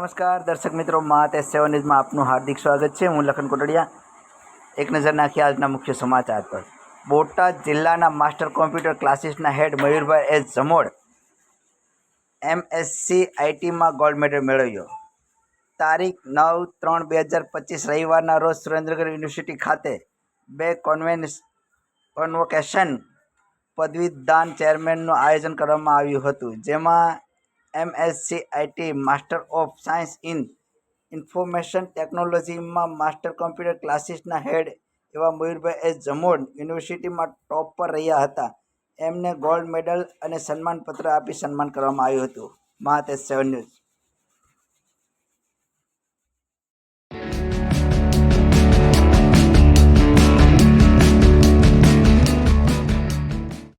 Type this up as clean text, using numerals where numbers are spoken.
નમસ્કાર દર્શક મિત્રો, મહાતેજ સેવન ન્યૂઝમાં આપનું હાર્દિક સ્વાગત છે. હું લખન કોટડિયા. એક નજર નાખીએ આજના મુખ્ય સમાચાર પર. બોટાદ જિલ્લાના માસ્ટર કોમ્પ્યુટર ક્લાસીસના હેડ મયુરભાઈ એસ જમોડ MSc આઈટીમાં ગોલ્ડ મેડલ મેળવ્યો. તારીખ 9/3/2025 રવિવારના રોજ સુરેન્દ્રનગર યુનિવર્સિટી ખાતે બે કોન્વોકેશન પદવીદાન ચેરમેનનું આયોજન કરવામાં આવ્યું હતું, જેમાં MSc IT master of science in information ટેકનોલોજીમાં માસ્ટર કોમ્પ્યુટર ક્લાસીસના હેડ એવા મયુરભાઈ એસ જમોડ યુનિવર્સિટીમાં ટોપ પર રહ્યા હતા. એમને ગોલ્ડ મેડલ અને સન્માનપત્ર આપી સન્માન કરવામાં આવ્યું હતું. મહાતેજ સેવન ન્યૂઝ.